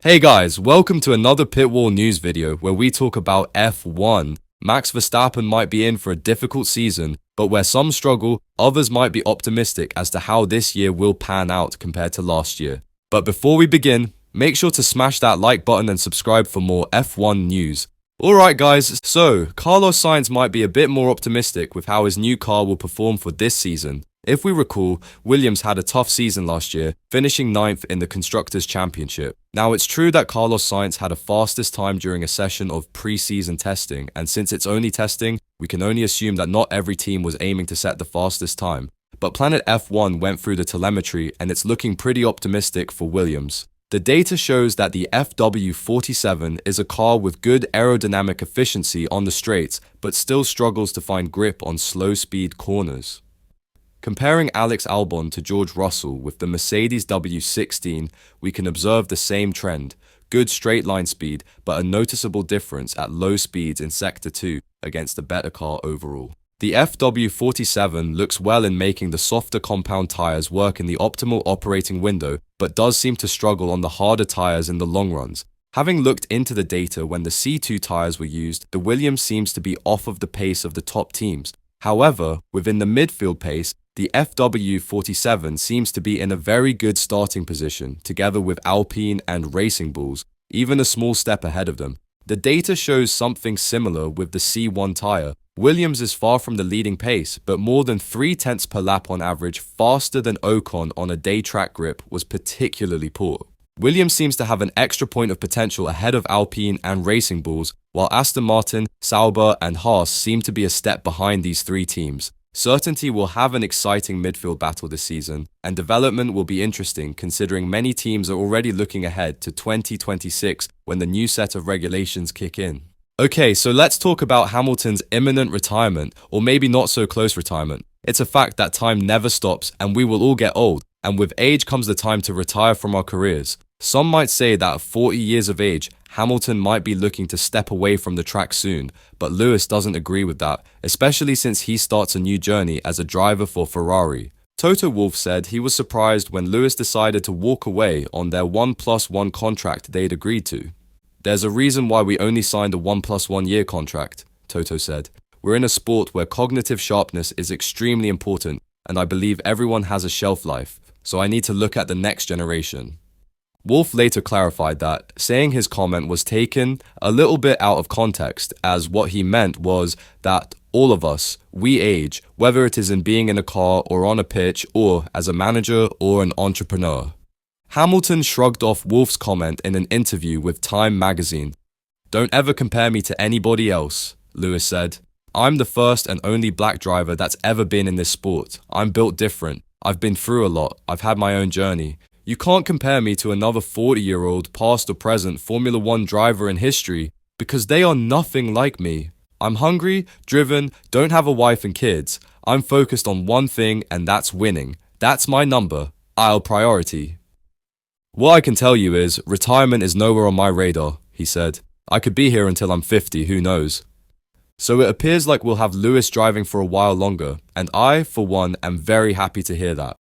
Hey guys, welcome to another Pitwall news video where we talk about F1. Max Verstappen might be in for a difficult season, but where some struggle, others might be optimistic as to how this year will pan out compared to last year. But before we begin, make sure to smash that like button and subscribe for more F1 news. Alright guys, so Carlos Sainz might be a bit more optimistic with how his new car will perform for this season. If we recall, Williams had a tough season last year, finishing 9th in the Constructors' Championship. Now it's true that Carlos Sainz had a fastest time during a session of pre-season testing, and since it's only testing, we can only assume that not every team was aiming to set the fastest time. But Planet F1 went through the telemetry and it's looking pretty optimistic for Williams. The data shows that the FW47 is a car with good aerodynamic efficiency on the straights, but still struggles to find grip on slow-speed corners. Comparing Alex Albon to George Russell with the Mercedes W16, we can observe the same trend, good straight line speed, but a noticeable difference at low speeds in Sector 2 against a better car overall. The FW47 looks well in making the softer compound tyres work in the optimal operating window, but does seem to struggle on the harder tyres in the long runs. Having looked into the data when the C2 tyres were used, the Williams seems to be off of the pace of the top teams. However, within the midfield pace, the FW47 seems to be in a very good starting position, together with Alpine and Racing Bulls, even a small step ahead of them. The data shows something similar with the C1 tyre. Williams is far from the leading pace, but more than 3/10 per lap on average faster than Ocon on a day track grip was particularly poor. Williams seems to have an extra point of potential ahead of Alpine and Racing Bulls, while Aston Martin, Sauber and Haas seem to be a step behind these three teams. Certainty will have an exciting midfield battle this season, and development will be interesting considering many teams are already looking ahead to 2026 when the new set of regulations kick in. Okay, so let's talk about Hamilton's imminent retirement, or maybe not so close retirement. It's a fact that time never stops and we will all get old, and with age comes the time to retire from our careers. Some might say that at 40 years of age, Hamilton might be looking to step away from the track soon, but Lewis doesn't agree with that, especially since he starts a new journey as a driver for Ferrari. Toto Wolff said he was surprised when Lewis decided to walk away on their 1+1 contract they'd agreed to. There's a reason why we only signed a 1+1 year contract, Toto said. We're in a sport where cognitive sharpness is extremely important, and I believe everyone has a shelf life, so I need to look at the next generation. Wolff later clarified that, saying his comment was taken a little bit out of context, as what he meant was that all of us, we age, whether it is in being in a car or on a pitch or as a manager or an entrepreneur. Hamilton shrugged off Wolff's comment in an interview with Time magazine. "Don't ever compare me to anybody else," Lewis said. "I'm the first and only black driver that's ever been in this sport. I'm built different. I've been through a lot. I've had my own journey. You can't compare me to another 40-year-old past or present Formula One driver in history because they are nothing like me. I'm hungry, driven, don't have a wife and kids. I'm focused on one thing and that's winning. That's my number. I'll priority." "What I can tell you is, retirement is nowhere on my radar," he said. "I could be here until I'm 50, who knows?" So it appears like we'll have Lewis driving for a while longer, and I, for one, am very happy to hear that.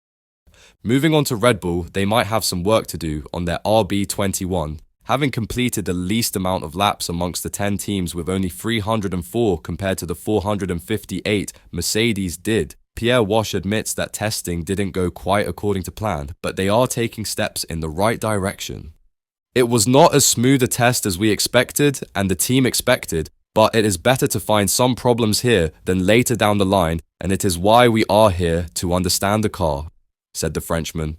Moving on to Red Bull, they might have some work to do on their RB21. Having completed the least amount of laps amongst the 10 teams with only 304 compared to the 458 Mercedes did, Pierre Wash admits that testing didn't go quite according to plan, but they are taking steps in the right direction. "It was not as smooth a test as we expected and the team expected, but it is better to find some problems here than later down the line, and it is why we are here to understand the car," said the Frenchman.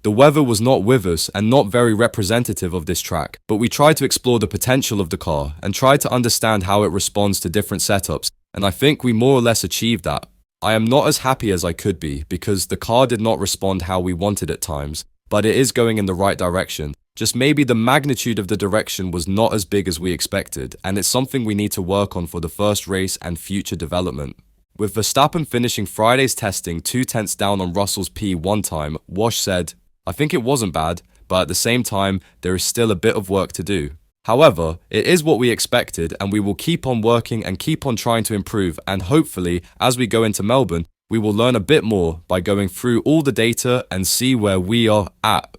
"The weather was not with us and not very representative of this track, but we tried to explore the potential of the car and tried to understand how it responds to different setups, and I think we more or less achieved that. I am not as happy as I could be because the car did not respond how we wanted at times, but it is going in the right direction. Just maybe the magnitude of the direction was not as big as we expected, and it's something we need to work on for the first race and future development." With Verstappen finishing Friday's testing 2/10 down on Russell's P1 time, Wash said, "I think it wasn't bad, but at the same time, there is still a bit of work to do. However, it is what we expected and we will keep on working and keep on trying to improve, and hopefully, as we go into Melbourne, we will learn a bit more by going through all the data and see where we are at."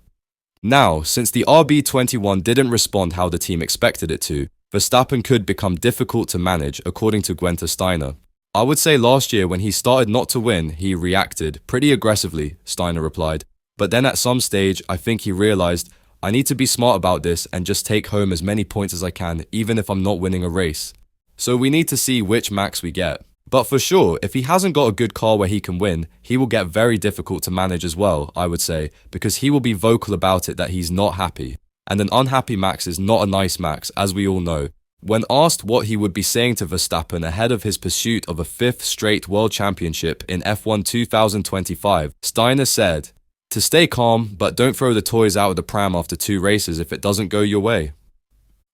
Now, since the RB21 didn't respond how the team expected it to, Verstappen could become difficult to manage, according to Guenther Steiner. I would say last year when he started not to win, he reacted pretty aggressively, Steiner replied. But then at some stage, I think he realized, I need to be smart about this and just take home as many points as I can, even if I'm not winning a race. So we need to see which Max we get. But for sure, if he hasn't got a good car where he can win, he will get very difficult to manage as well, I would say, because he will be vocal about it that he's not happy. And an unhappy Max is not a nice Max, as we all know. When asked what he would be saying to Verstappen ahead of his pursuit of a fifth straight world championship in F1 2025, Steiner said, "To stay calm, but don't throw the toys out of the pram after 2 races if it doesn't go your way.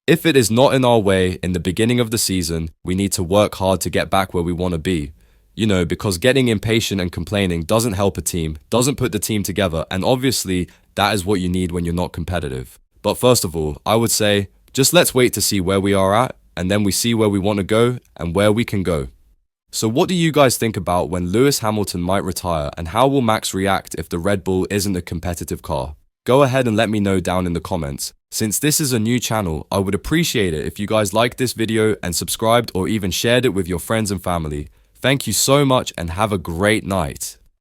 If it is not in our way in the beginning of the season, we need to work hard to get back where we want to be. You know, because getting impatient and complaining doesn't help a team, doesn't put the team together, and obviously that is what you need when you're not competitive. But first of all, I would say, just let's wait to see where we are at, and then we see where we want to go and where we can go." So what do you guys think about when Lewis Hamilton might retire, and how will Max react if the Red Bull isn't a competitive car? Go ahead and let me know down in the comments. Since this is a new channel, I would appreciate it if you guys liked this video and subscribed or even shared it with your friends and family. Thank you so much and have a great night.